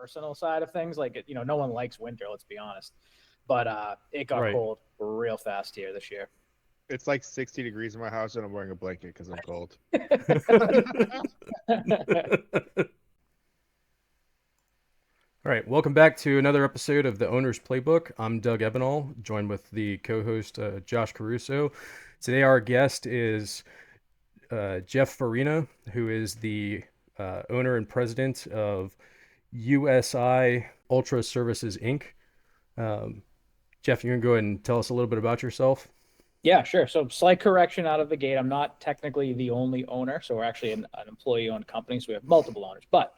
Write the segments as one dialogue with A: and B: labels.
A: personal side of things. Like, no one likes winter, let's be honest. But it got
B: Right.
A: cold real fast here this year.
C: It's like 60 degrees in my house, and I'm wearing a blanket because I'm cold.
B: All right, welcome back to another episode of the Owner's Playbook. I'm Doug Ebenall, joined with the co-host Josh Caruso. Today, our guest is Geoff Farinha, who is the owner and president of USI Ultra Services Inc. Geoff, you can go ahead and tell us a little bit about yourself.
A: Yeah, sure. So slight correction out of the gate. I'm not technically the only owner. So we're actually an employee-owned company. So we have multiple owners. But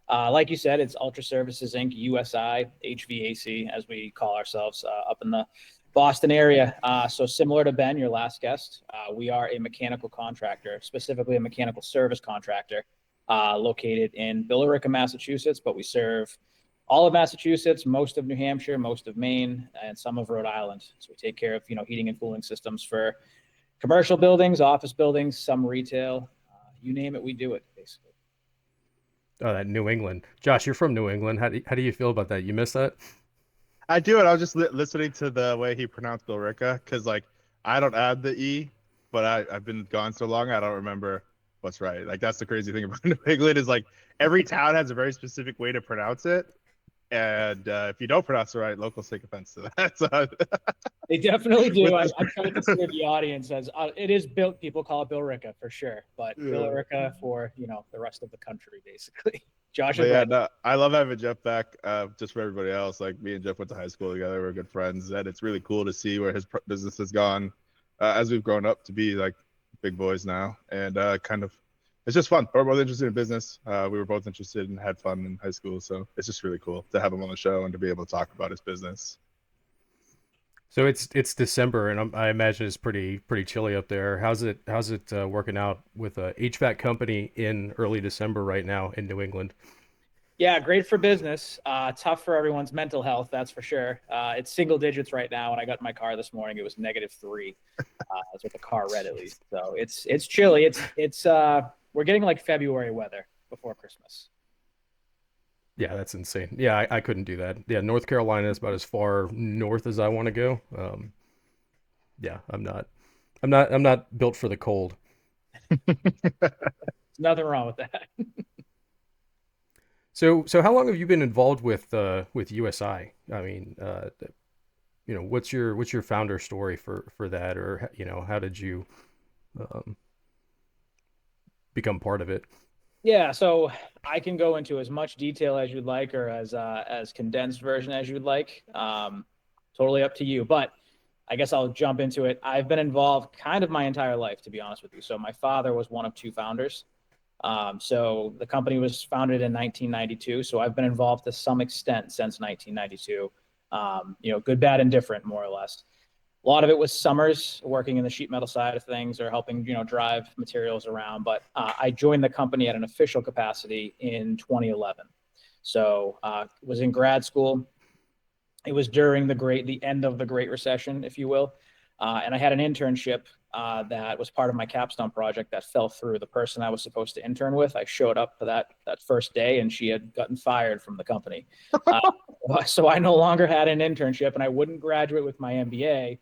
A: like you said, it's Ultra Services Inc., USI, HVAC, as we call ourselves up in the Boston area. So similar to Ben, your last guest, we are a mechanical contractor, specifically a mechanical service contractor located in Billerica, Massachusetts. But we serve all of Massachusetts, most of New Hampshire, most of Maine, and some of Rhode Island. So we take care of, heating and cooling systems for commercial buildings, office buildings, some retail, you name it, we do it basically.
B: Oh, that New England. Josh, you're from New England. How do you feel about that? You miss that?
C: I do it. I was just listening to the way he pronounced Billerica because, like, I don't add the E, but I've been gone so long I don't remember what's right. Like, that's the crazy thing about New England is like every town has a very specific way to pronounce it, and if you don't pronounce it right, locals take offense to that. So,
A: They definitely do. I
C: this,
A: try to consider the audience as it is built. People call it Billerica for sure, but
C: yeah.
A: Billerica for the rest of the country, basically. Josh
C: But
A: is
C: yeah,
A: right.
C: no, I love having Geoff back. Just for everybody else, like me and Geoff went to high school together. We're good friends, and it's really cool to see where his business has gone as we've grown up to be like big boys now. And kind of, it's just fun. We're both interested in business. We were both interested and had fun in high school, so it's just really cool to have him on the show and to be able to talk about his business.
B: So it's December, and I imagine it's pretty chilly up there. How's it working out with a HVAC company in early December right now in New England?
A: Yeah, great for business. Tough for everyone's mental health, that's for sure. It's single digits right now. When I got in my car this morning, it was -3. That's what the car read at least. So it's chilly. It's we're getting like February weather before Christmas.
B: Yeah, that's insane. Yeah, I couldn't do that. Yeah, North Carolina is about as far north as I want to go. Yeah, I'm not built for the cold.
A: There's nothing wrong with that.
B: So how long have you been involved with USI? I mean, what's your founder story for that, or how did you um, become part of it?
A: Yeah, so I can go into as much detail as you'd like, or as condensed version as you'd like. Totally up to you. But I guess I'll jump into it. I've been involved kind of my entire life, to be honest with you. So my father was one of two founders. So the company was founded in 1992. So I've been involved to some extent since 1992. Good, bad, and different, more or less. A lot of it was summers working in the sheet metal side of things or helping, drive materials around. But I joined the company at an official capacity in 2011. So was in grad school. It was during the end of the Great Recession, if you will. And I had an internship that was part of my capstone project that fell through. The person I was supposed to intern with, I showed up for that first day, and she had gotten fired from the company. So I no longer had an internship, and I wouldn't graduate with my MBA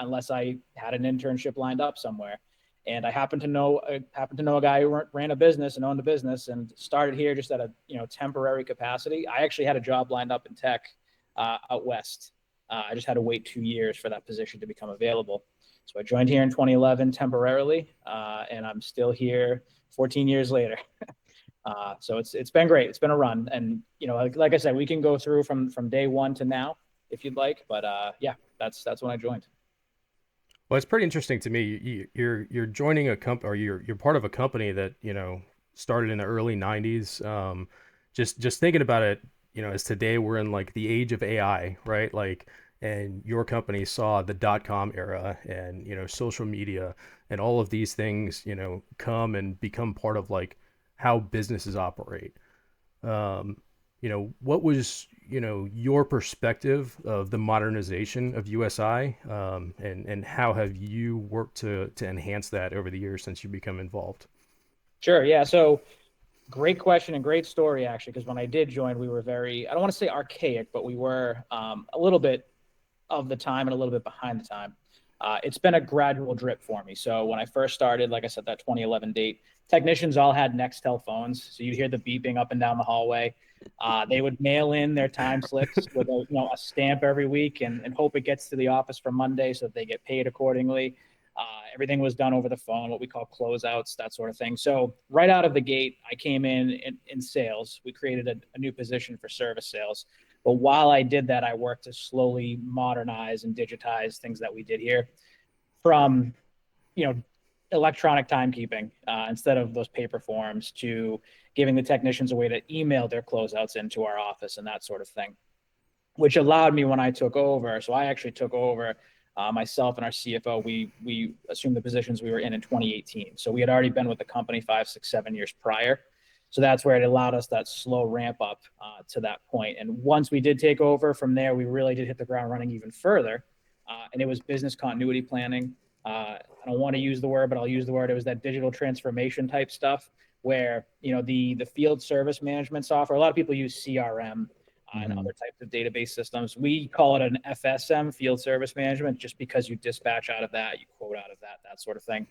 A: unless I had an internship lined up somewhere. And I happened to know a guy who ran a business and owned a business, and started here just at a temporary capacity. I actually had a job lined up in tech out west. I just had to wait 2 years for that position to become available. So I joined here in 2011 temporarily, and I'm still here 14 years later. So it's been great. It's been a run, and like I said, we can go through from day one to now if you'd like. But yeah, that's when I joined.
B: Well, it's pretty interesting to me. You're joining a company, or you're part of a company that started in the early '90s. Just thinking about it, as today we're in like the age of AI, right? Like, and your company saw the dot-com era and social media and all of these things come and become part of like how businesses operate. Um, what was your perspective of the modernization of USI, and how have you worked to enhance that over the years since you become involved?
A: Sure. Yeah. So Great question and great story, actually, because when I did join, we were very, I don't want to say archaic, but we were a little bit of the time and a little bit behind the time. It's been a gradual drip for me. So when I first started, like I said, that 2011 date, technicians all had Nextel phones. So you'd hear the beeping up and down the hallway. They would mail in their time slips with a stamp every week and hope it gets to the office for Monday so that they get paid accordingly. Everything was done over the phone, what we call closeouts, that sort of thing. So right out of the gate, I came in sales. We created a new position for service sales. But while I did that, I worked to slowly modernize and digitize things that we did here from, you know, electronic timekeeping instead of those paper forms to giving the technicians a way to email their closeouts into our office and that sort of thing, which allowed me when I took over. So I actually took over myself and our CFO. We assumed the positions we were in 2018. So we had already been with the company 5, 6, 7 years prior. So that's where it allowed us that slow ramp up to that point. And once we did take over from there, we really did hit the ground running even further. And it was business continuity planning. I don't want to use the word, but I'll use the word. It was that digital transformation type stuff where, the field service management software, a lot of people use CRM and other types of database systems. We call it an FSM, field service management, just because you dispatch out of that, you quote out of that sort of thing.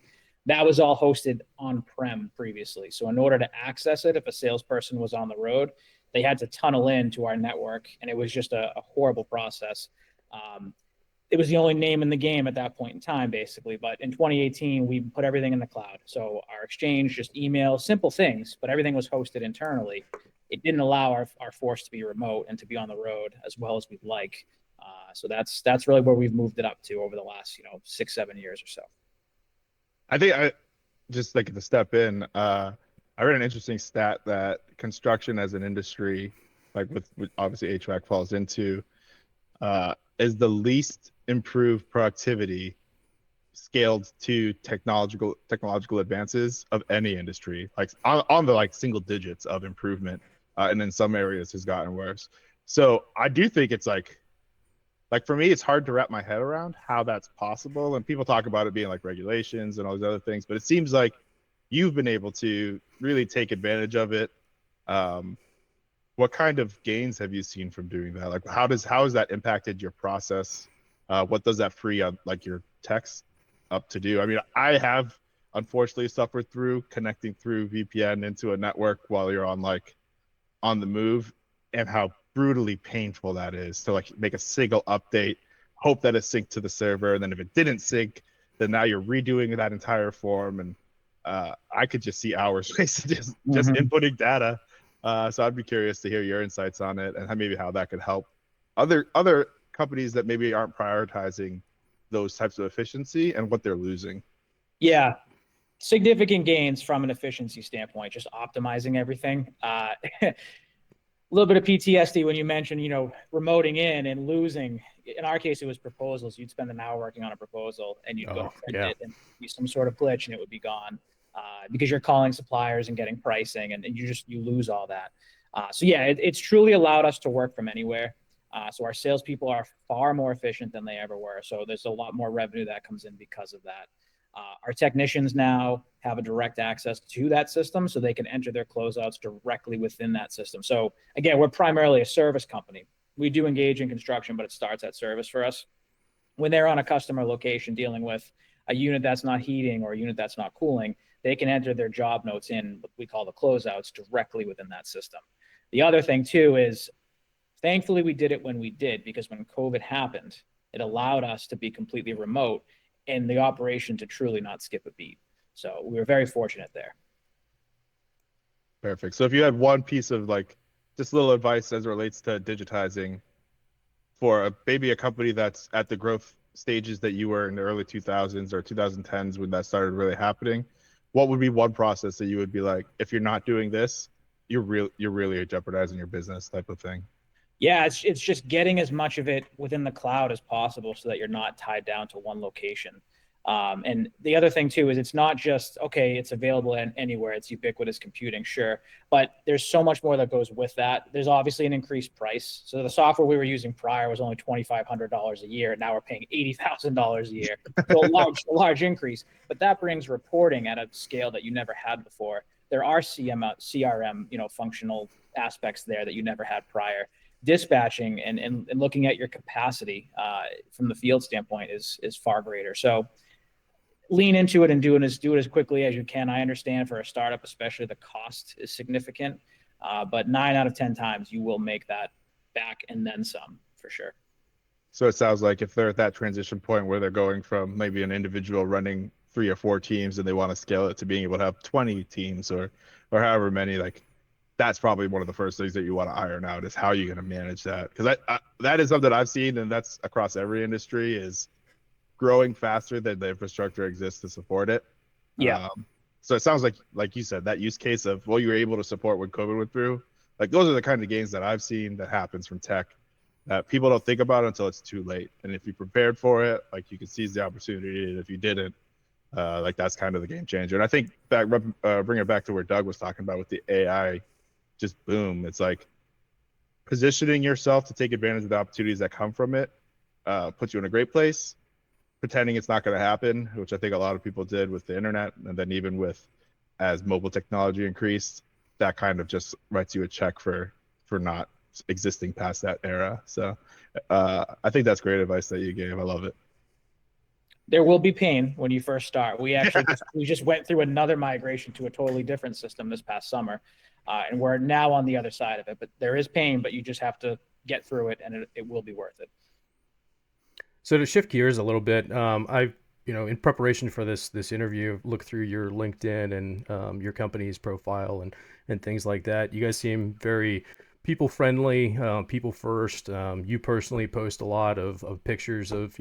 A: That was all hosted on-prem previously. So in order to access it, if a salesperson was on the road, they had to tunnel into our network, and it was just a horrible process. It was the only name in the game at that point in time, basically. But in 2018, we put everything in the cloud. So our exchange, just email, simple things, but everything was hosted internally. It didn't allow our force to be remote and to be on the road as well as we'd like. So that's really where we've moved it up to over the last 6, 7 years or so.
C: I think I just like to step in. I read an interesting stat that construction as an industry, like with obviously HVAC falls into, is the least improved productivity scaled to technological advances of any industry, like on the like single digits of improvement, and in some areas has gotten worse. So I do think it's like for me, it's hard to wrap my head around how that's possible. And people talk about it being like regulations and all these other things, but it seems like you've been able to really take advantage of it. What kind of gains have you seen from doing that? Like how has that impacted your process? What does that free up like your techs up to do? I mean, I have unfortunately suffered through connecting through VPN into a network while you're on the move, and how brutally painful that is to like make a single update, hope that it synced to the server, and then if it didn't sync, then now you're redoing that entire form. And I could just see hours wasted just inputting data. So I'd be curious to hear your insights on it and maybe how that could help other companies that maybe aren't prioritizing those types of efficiency and what they're losing.
A: Yeah, significant gains from an efficiency standpoint, just optimizing everything. A little bit of PTSD when you mentioned, remoting in and losing. In our case, it was proposals. You'd spend an hour working on a proposal and you'd go to print it and be some sort of glitch and it would be gone because you're calling suppliers and getting pricing and you lose all that. So yeah, it's truly allowed us to work from anywhere. So our salespeople are far more efficient than they ever were. So there's a lot more revenue that comes in because of that. Our technicians now have a direct access to that system so they can enter their closeouts directly within that system. So again, we're primarily a service company. We do engage in construction, but it starts at service for us. When they're on a customer location dealing with a unit that's not heating or a unit that's not cooling, they can enter their job notes in what we call the closeouts directly within that system. The other thing too is thankfully we did it when we did, because when COVID happened, it allowed us to be completely remote and the operation to truly not skip a beat. So we were very fortunate there.
C: Perfect. So if you had one piece of like just little advice as it relates to digitizing for maybe a company that's at the growth stages that you were in the early 2000s or 2010s when that started really happening, what would be one process that you would be like, if you're not doing this, you're really jeopardizing your business type of thing?
A: Yeah, it's just getting as much of it within the cloud as possible so that you're not tied down to one location. And the other thing too is it's not just, okay, it's available anywhere, it's ubiquitous computing, sure, but there's so much more that goes with that. There's obviously an increased price. So the software we were using prior was only $2,500 a year. Now we're paying $80,000 a year. So a large increase, but that brings reporting at a scale that you never had before. there are CRM, functional aspects there that you never had prior. Dispatching and looking at your capacity from the field standpoint is far greater. So lean into it and do it as quickly as you can. I understand for a startup, especially, the cost is significant, but 9 out of 10 times you will make that back and then some for sure.
C: So it sounds like if they're at that transition point where they're going from maybe an individual running 3 or 4 teams and they want to scale it to being able to have 20 teams or however many, like that's probably one of the first things that you want to iron out is how you're going to manage that. Because that is something I've seen, and that's across every industry, is growing faster than the infrastructure exists to support it.
A: Yeah.
C: So it sounds like you said, that use case of, well, you were able to support when COVID went through. Like those are the kind of gains that I've seen that happens from tech that people don't think about until it's too late. And if you prepared for it, like you can seize the opportunity. And if you didn't, like that's kind of the game changer. And I think bring it back to where Doug was talking about with the AI, just boom. It's like positioning yourself to take advantage of the opportunities that come from it, puts you in a great place. Pretending it's not going to happen, which I think a lot of people did with the internet, and then even with as mobile technology increased, that kind of just writes you a check for not existing past that era. So I think that's great advice that you gave. I love it.
A: There will be pain when you first start. We actually we just went through another migration to a totally different system this past summer, and we're now on the other side of it. But there is pain, but you just have to get through it, and it will be worth it.
B: So to shift gears a little bit, I've in preparation for this interview, looked through your LinkedIn and your company's profile and things like that. You guys seem very people friendly, people first. You personally post a lot of pictures of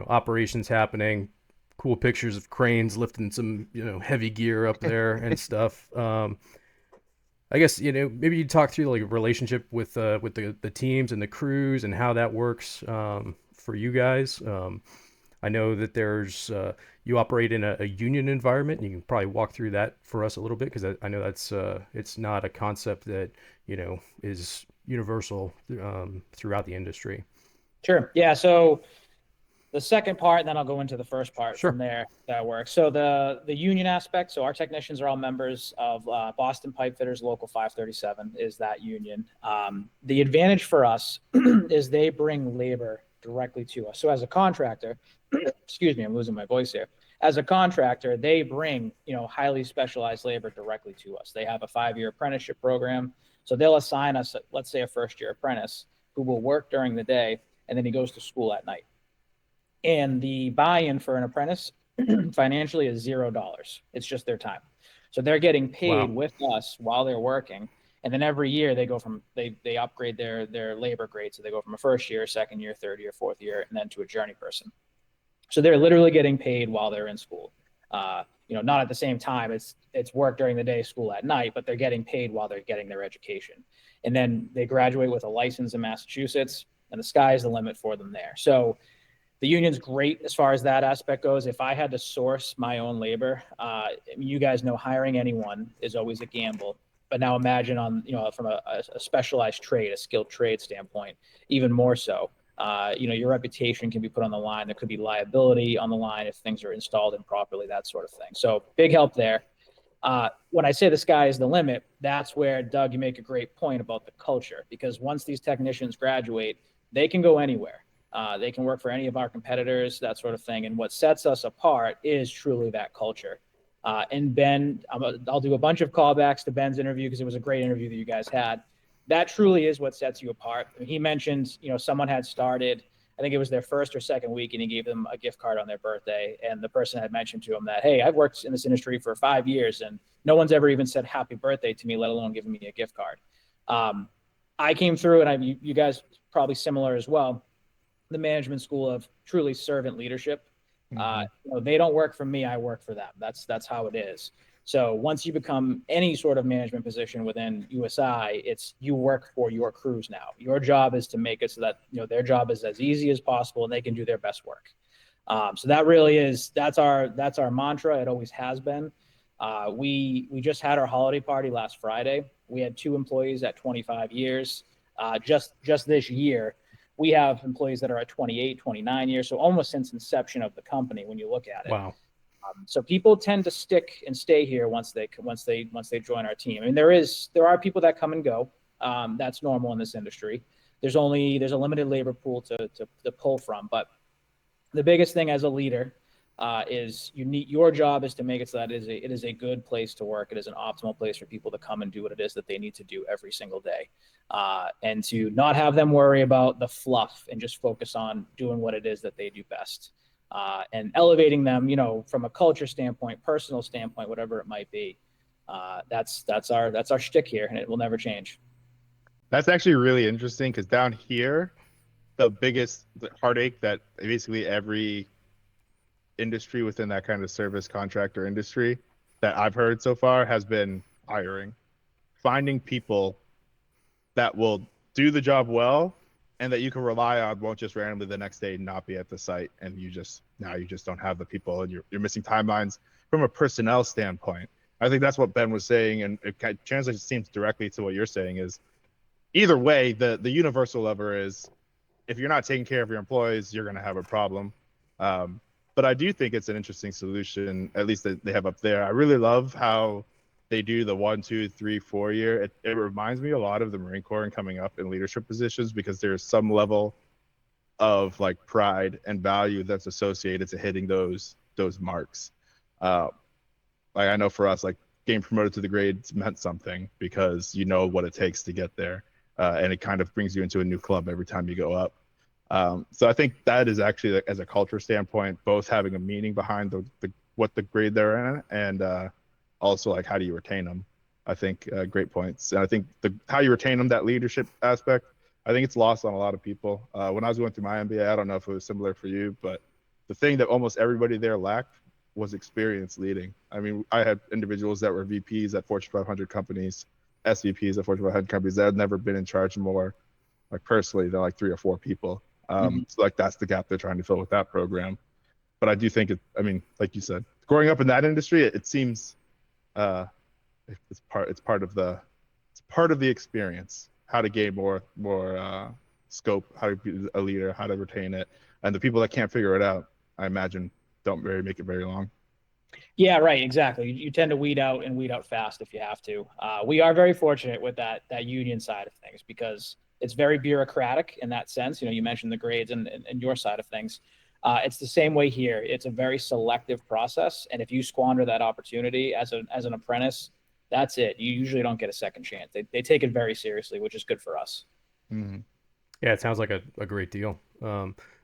B: operations happening, cool pictures of cranes lifting some heavy gear up there and stuff. I guess maybe you talk through like a relationship with the teams and the crews and how that works for you guys. I know that there's you operate in a union environment, and you can probably walk through that for us a little bit, because I know that's it's not a concept that is universal throughout the industry.
A: Sure. Yeah. So the second part, and then I'll go into the first part
B: Sure.
A: from there. That works. So the union aspect. So our technicians are all members of Boston Pipe Fitters Local 537 is that union. The advantage for us is they bring labor directly to us. So as a contractor, excuse me, I'm losing my voice here. As a contractor, they bring highly specialized labor directly to us. They have a 5-year apprenticeship program. So they'll assign us, let's say, a first-year apprentice who will work during the day, and then he goes to school at night. And the buy-in for an apprentice financially is $0. It's just their time. So they're getting paid with us while they're working. And then every year they go from they upgrade their labor grade. So they go from a first year, second year, third year, fourth year, and then to a journey person. So they're literally getting paid while they're in school. Not at the same time. It's work during the day, school at night, but they're getting paid while they're getting their education. And then they graduate with a license in Massachusetts, and the sky is the limit for them there. So the union's great as far as that aspect goes. If I had to source my own labor, you guys know hiring anyone is always a gamble. But now imagine from a specialized trade, a skilled trade standpoint, even more so. Your reputation can be put on the line. There could be liability on the line if things are installed improperly, that sort of thing. So big help there. When I say the sky is the limit, that's where, Doug, you make a great point about the culture, because once these technicians graduate, they can go anywhere. They can work for any of our competitors, that sort of thing. And what sets us apart is truly that culture. And Ben, I'll do a bunch of callbacks to Ben's interview because it was a great interview that you guys had. That truly is what sets you apart. He mentioned, someone had started, I think it was their first or second week, and he gave them a gift card on their birthday. And the person had mentioned to him that, hey, I've worked in this industry for 5 years, and no one's ever even said happy birthday to me, let alone giving me a gift card. I came through, and you guys probably similar as well, the management school of truly servant leadership. They don't work for me, I work for them. That's how it is. So once you become any sort of management position within USI, it's you work for your crews now. Your job is to make it so that their job is as easy as possible and they can do their best work. So that really is that's our mantra. It always has been. We just had our holiday party last Friday. We had 2 employees at 25 years. Just this year, we have employees that are at 28, 29 years. So almost since inception of the company, when you look at it.
B: Wow.
A: So people tend to stick and stay here once they join our team. I mean, there are people that come and go. That's normal in this industry. There's a limited labor pool to pull from, but the biggest thing as a leader is your job is to make it so that it is a good place to work. It is an optimal place for people to come and do what it is that they need to do every single day, and to not have them worry about the fluff and just focus on doing what it is that they do best, and elevating them, from a culture standpoint, personal standpoint, whatever it might be. That's our shtick here, and it will never change.
C: That's actually really interesting because down here, the biggest heartache that basically every industry within that kind of service contractor industry that I've heard so far has been hiring, finding people that will do the job well and that you can rely on won't just randomly the next day not be at the site and you just don't have the people and you're missing timelines from a personnel standpoint. I think that's what Ben was saying, and it kind of translates seems directly to what you're saying is either way, the universal lever is if you're not taking care of your employees, you're going to have a problem. But I do think it's an interesting solution, at least that they have up there. I really love how they do the 1, 2, 3, 4 year. It reminds me a lot of the Marine Corps and coming up in leadership positions because there's some level of like pride and value that's associated to hitting those marks. Like I know for us, like getting promoted to the grades meant something because you know what it takes to get there, and it kind of brings you into a new club every time you go up. So I think that is actually, like, as a culture standpoint, both having a meaning behind what the grade they're in, and also like how do you retain them. I think great points, and I think how you retain them, that leadership aspect, I think it's lost on a lot of people. When I was going through my MBA, I don't know if it was similar for you, but the thing that almost everybody there lacked was experience leading. I mean, I had individuals that were VPs at Fortune 500 companies, SVPs at Fortune 500 companies that had never been in charge more, like personally, than like 3 or 4 people. So like that's the gap they're trying to fill with that program. But I do think I mean, like you said, growing up in that industry, it seems uh, it's part of the experience, how to gain more scope, how to be a leader, how to retain it, and the people that can't figure it out, I imagine, don't make it very long.
A: Yeah, right. Exactly. You tend to weed out and weed out fast if you have to. We are very fortunate with that union side of things because it's very bureaucratic in that sense. You mentioned the grades and your side of things. It's the same way here. It's a very selective process, and if you squander that opportunity as an apprentice, that's it. You usually don't get a second chance. They take it very seriously, which is good for us.
C: Mm-hmm.
B: Yeah, it sounds like a great deal.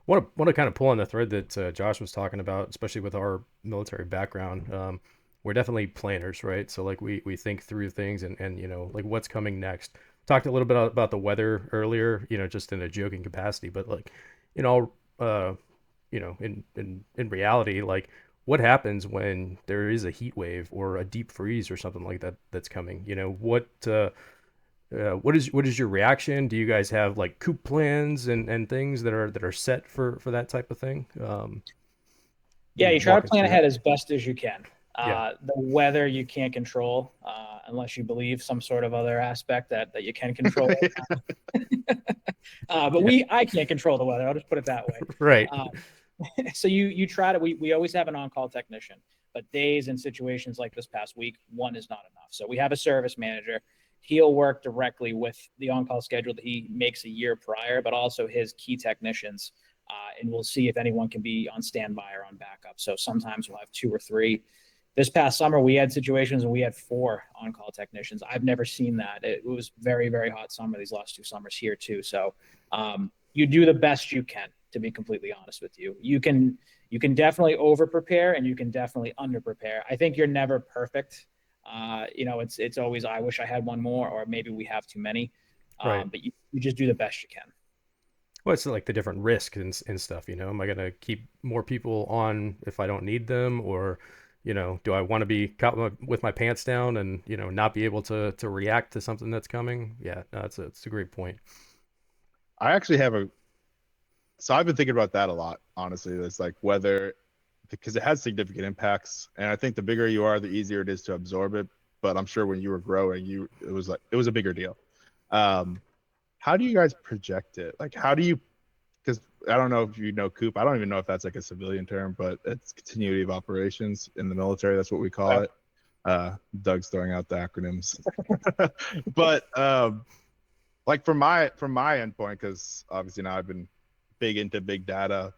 B: Want to kind of pull on the thread that Josh was talking about, especially with our military background. We're definitely planners, right? So like we think through things and like what's coming next. Talked a little bit about the weather earlier, just in a joking capacity, but like, you know, uh, in reality, like what happens when there is a heat wave or a deep freeze or something like that that's coming? What is your reaction? Do you guys have like coop plans and things that are set for that type of thing?
A: Yeah, you try to
B: Walk us
A: plan
B: through that.
A: ahead as best as you can.
B: Yeah,
A: The weather you can't control, unless you believe some sort of other aspect that you can control. But
B: yeah,
A: I can't control the weather. I'll just put it that way.
B: right,
A: Uh, so you try to we always have an on-call technician, but days and situations like this past week, one is not enough. So we have a service manager. He'll work directly with the on-call schedule that he makes a year prior, but also his key technicians, and we'll see if anyone can be on standby or on backup. So sometimes we'll have 2 or 3. This past summer, we had situations and we had 4 on-call technicians. I've never seen that. It was very, very hot summer these last 2 summers here too. So you do the best you can, to be completely honest with you. You can definitely over prepare and you can definitely under prepare. I think you're never perfect. It's always I wish I had one more, or maybe we have too many.
B: right.
A: But you just do the best you can.
B: Well, it's like the different risks and stuff. Am I gonna keep more people on if I don't need them, or do I want to be caught with my pants down and not be able to react to something that's coming? Yeah, no, it's a great point.
C: I actually have so I've been thinking about that a lot, honestly. It's like whether because it has significant impacts, and I think the bigger you are, the easier it is to absorb it. But I'm sure when you were growing, it was a bigger deal. Um, how do you guys project it? Like, how do you because I don't know if you know COOP. I don't even know if that's like a civilian term, but it's continuity of operations in the military. That's what we call it. Doug's throwing out the acronyms. But like from my endpoint, because obviously now I've been big into big data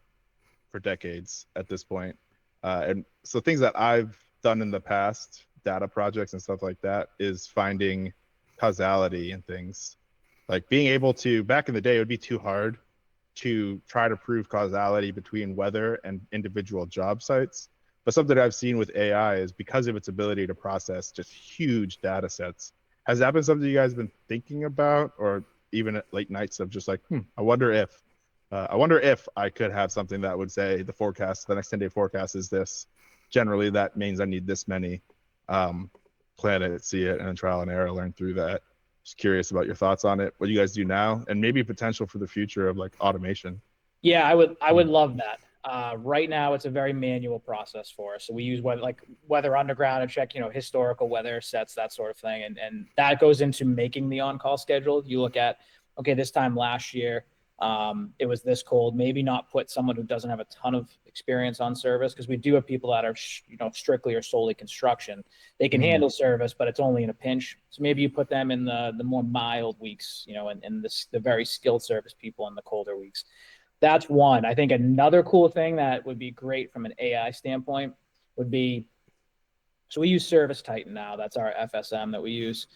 C: for decades at this point. And so things that I've done in the past, data projects and stuff like that, is finding causality in things. Like being able to, back in the day, it would be too hard to try to prove causality between weather and individual job sites. But something I've seen with AI is because of its ability to process just huge data sets. Has that been something you guys been thinking about, or even at late nights of just like, I wonder if I could have something that would say the forecast, the next 10-day forecast is this. Generally, that means I need this many. Um, Plan it, see it, and then trial and error, learn through that. Just curious about your thoughts on it, what you guys do now, and maybe potential for the future of like automation.
A: Yeah, I would love that. Right now, it's a very manual process for us. So we use Weather Underground to check, historical weather sets, that sort of thing, and that goes into making the on-call schedule. You look at, okay, this time last year, it was this cold. Maybe not put someone who doesn't have a ton of experience on service, because we do have people that are, strictly or solely construction. They can
C: Mhm.
A: handle service, but it's only in a pinch. So maybe you put them in the more mild weeks, and the very skilled service people in the colder weeks. That's one. I think another cool thing that would be great from an AI standpoint would be, so we use Service Titan now. That's our FSM that we use.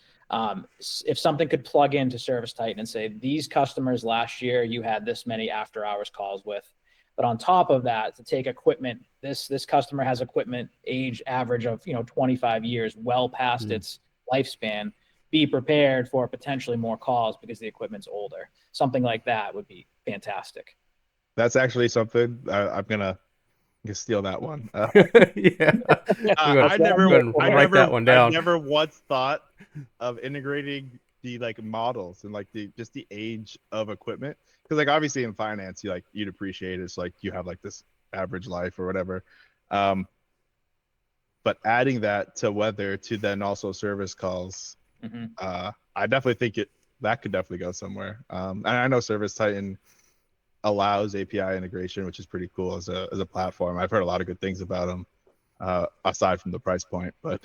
A: If something could plug into Service Titan and say, these customers last year, you had this many after hours calls with. But on top of that, to take equipment, this customer has equipment age average of 25 years, well past
B: Mm.
A: its lifespan. Be prepared for potentially more calls because the equipment's older. Something like that would be fantastic.
C: That's actually something I'm gonna steal that one.
B: Yeah, I'm
C: I never,
B: going to
C: I
B: write that
C: never,
B: one
C: I
B: down.
C: never once thought of integrating the like models and like the just the age of equipment. Because like obviously in finance, you'd appreciate it's like you have like this average life or whatever. Um, but adding that to weather to then also service calls,
A: Mhm.
C: I definitely think that could definitely go somewhere. And I know Service Titan allows API integration, which is pretty cool as a platform. I've heard a lot of good things about them, aside from the price point. But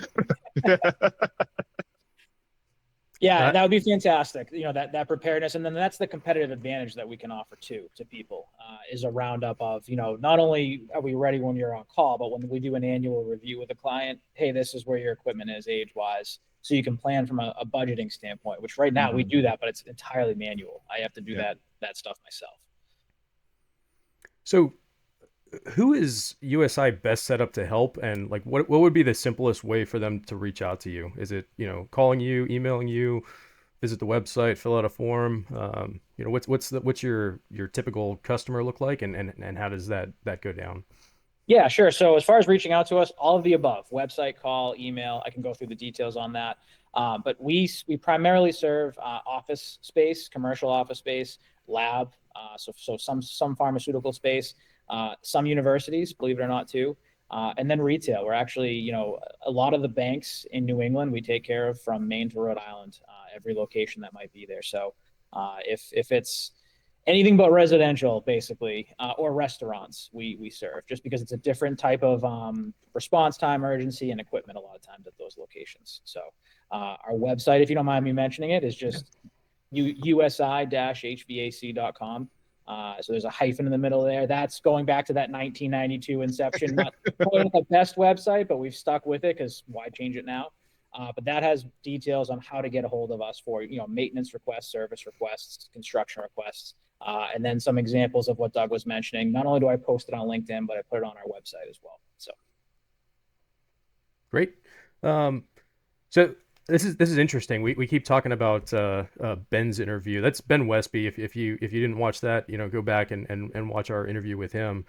A: Yeah,
B: That
A: that would be fantastic. That preparedness, and then that's the competitive advantage that we can offer too to people, is a roundup of, not only are we ready when you're on call, but when we do an annual review with a client, hey, this is where your equipment is age wise, so you can plan from a budgeting standpoint. Which right now we
C: Mhm.
A: do that, but it's entirely manual. I have to do
C: Yeah.
A: that stuff myself.
B: so who is USI best set up to help, and like what would be the simplest way for them to reach out to you? Is it, calling you, emailing you, visit the website, fill out a form? What's your typical customer look like, and how does that go down?
A: Yeah, sure. So as far as reaching out to us, all of the above: website, call, email. I can go through the details on that. But we primarily serve office space, commercial office space, lab. So some pharmaceutical space, some universities, believe it or not, too, and then retail. We're actually, a lot of the banks in New England we take care of from Maine to Rhode Island, every location that might be there. So if it's anything but residential, basically, or restaurants, we serve, just because it's a different type of response time, urgency, and equipment a lot of times at those locations. So our website, if you don't mind me mentioning it, is just usi-hvac.com. So there's a hyphen in the middle there. That's going back to that 1992 inception. Not probably not the best website, but we've stuck with it because why change it now? But that has details on how to get a hold of us for maintenance requests, service requests, construction requests, and then some examples of what Doug was mentioning. Not only do I post it on LinkedIn, but I put it on our website as well. So
B: Great. Um, so this is interesting. We keep talking about Ben's interview. That's Ben Westby. If you didn't watch that, go back and watch our interview with him.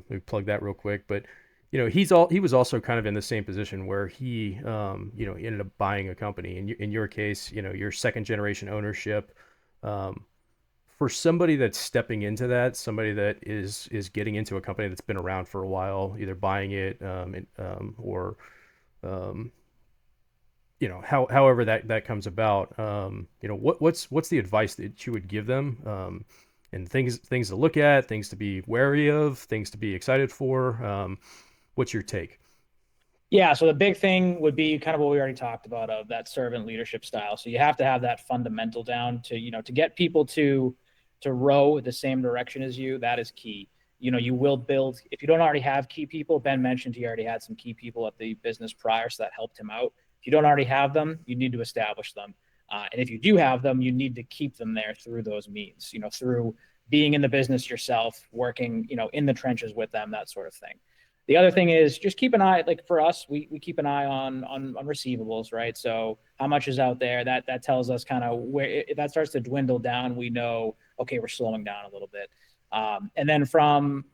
B: We plug that real quick. But he was also kind of in the same position where he ended up buying a company. In your case, your second generation ownership. Um, for somebody that's stepping into that, somebody that is getting into a company that's been around for a while, either buying it, or um, however that comes about, what's the advice that you would give them, and things to look at, things to be wary of, things to be excited for. What's your take?
A: Yeah, so the big thing would be kind of what we already talked about of that servant leadership style. So you have to have that fundamental down to, to get people to row the same direction as you. That is key. You will build if you don't already have key people. Ben mentioned he already had some key people at the business prior, so that helped him out. If you don't already have them, you need to establish them. And if you do have them, you need to keep them there through those means, through being in the business yourself, working, in the trenches with them, that sort of thing. The other thing is just keep an eye, like for us, we keep an eye on receivables, right? So how much is out there? That tells us kind of where if that starts to dwindle down, we know, okay, we're slowing down a little bit. And then from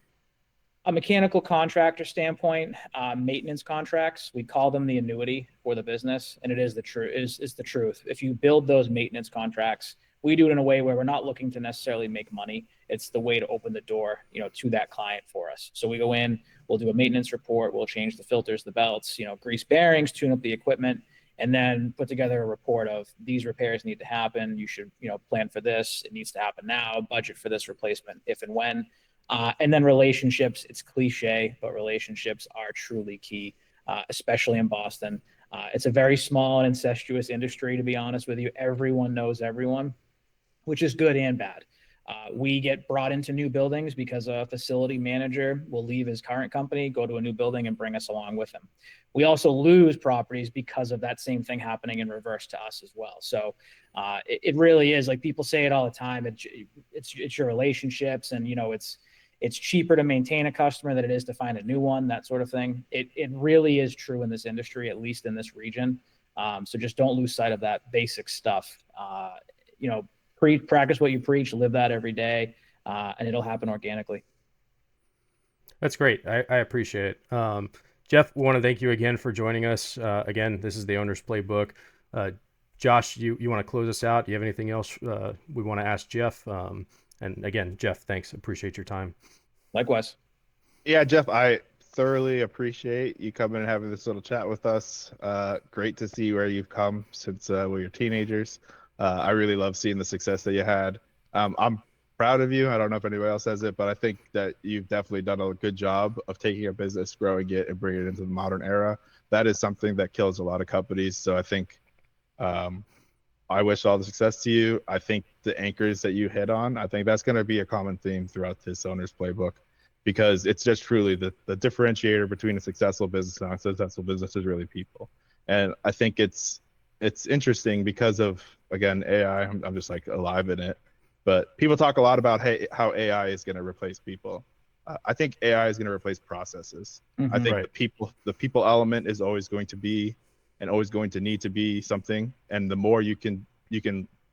A: a mechanical contractor standpoint, maintenance contracts, we call them the annuity for the business, and it is the truth. Is the truth. If you build those maintenance contracts, we do it in a way where we're not looking to necessarily make money. It's the way to open the door, to that client for us. So we go in, we'll do a maintenance report, we'll change the filters, the belts, grease bearings, tune up the equipment, and then put together a report of these repairs need to happen. You should, plan for this. It needs to happen now. Budget for this replacement if and when. And then relationships, it's cliche, but relationships are truly key, especially in Boston. It's a very small and incestuous industry, to be honest with you. Everyone knows everyone, which is good and bad. We get brought into new buildings because a facility manager will leave his current company, go to a new building, and bring us along with him. We also lose properties because of that same thing happening in reverse to us as well. So it really is like people say it all the time. It's your relationships, and it's cheaper to maintain a customer than it is to find a new one, that sort of thing. It really is true in this industry, at least in this region. So just don't lose sight of that basic stuff. Practice what you preach, live that every day, and it'll happen organically.
B: That's great. I appreciate it. Geoff, we want to thank you again for joining us. Again, this is the Owner's Playbook. Josh, you want to close us out? Do you have anything else we want to ask Geoff? And again, Geoff, thanks. Appreciate your time.
A: Likewise.
C: Yeah, Geoff, I thoroughly appreciate you coming and having this little chat with us. Great to see where you've come since we were teenagers. I really love seeing the success that you had. I'm proud of you. I don't know if anybody else says it, but I think that you've definitely done a good job of taking a business, growing it, and bringing it into the modern era. That is something that kills a lot of companies. So I think I wish all the success to you. I think the anchors that you hit on, I think that's going to be a common theme throughout this Owner's Playbook, because it's just truly the differentiator between a successful business and a successful business is really people. And I think it's interesting because of, again, AI. I'm just like alive in it, but people talk a lot about, hey, how AI is going to replace people. I think AI is going to replace processes. I think
B: Right.
C: the people element is always going to be and always going to need to be something. And the more you can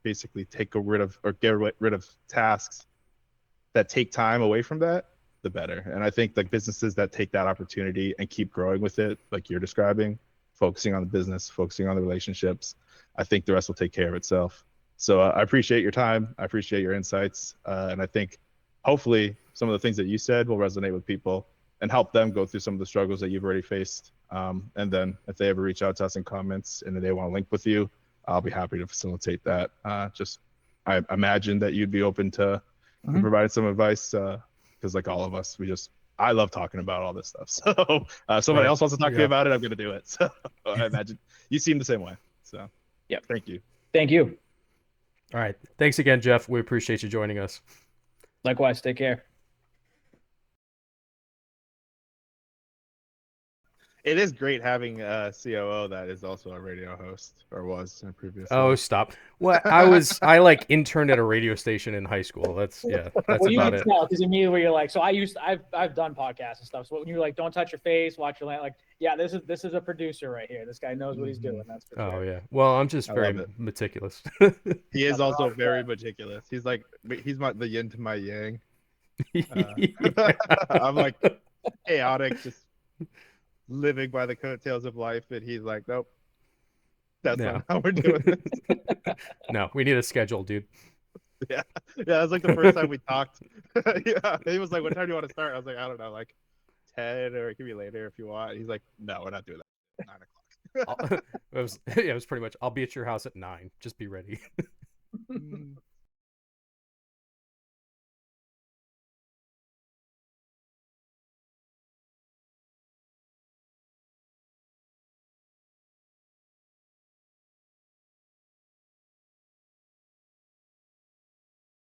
C: basically take rid of or get rid of tasks that take time away from that, the better. And I think like businesses that take that opportunity and keep growing with it, like you're describing, focusing on the business, focusing on the relationships, I think the rest will take care of itself. So I appreciate your time. I appreciate your insights. And I think hopefully some of the things that you said will resonate with people and help them go through some of the struggles that you've already faced. And then if they ever reach out to us in comments and they want to link with you, I'll be happy to facilitate that. I imagine that you'd be open to providing some advice, because like all of us, I love talking about all this stuff. So if somebody
B: Right.
C: else wants to talk to me
B: Yeah.
C: about it, I'm going to do it. So I imagine you seem the same way. So
A: Yep.
C: thank you.
A: Thank you.
B: All right. Thanks again, Geoff. We appreciate you joining us.
A: Likewise. Take care.
C: It is great having a COO that is also a radio host, or was in a previous
B: Oh,
C: role.
B: stop. Well, I like interned at a radio station in high school. That's
A: Well, you
B: about
A: can
B: it.
A: tell because immediately you're like, so I've done podcasts and stuff. So when you're like, don't touch your face, watch your land, like, yeah, this is a producer right here. This guy knows what he's doing. That's for
B: Oh
A: sure.
B: yeah. Well, I'm just
C: I love
B: very
C: it.
B: meticulous.
C: He is
A: Nothing wrong
C: also
A: with
C: very
A: that.
C: meticulous. He's the yin to my yang.
B: Yeah.
C: I'm like chaotic, just living by the coattails of life, and he's like, nope, that's
B: No.
C: not how we're doing this.
B: No, we need a schedule, dude.
C: Yeah, yeah. That was like the first time we talked. Yeah, he was like, "What time do you want to start?" I was like, "I don't know, like 10, or it can be later if you want." He's like, "No, we're not doing that. 9 o'clock."
B: It was pretty much I'll be at your house at 9. Just be ready.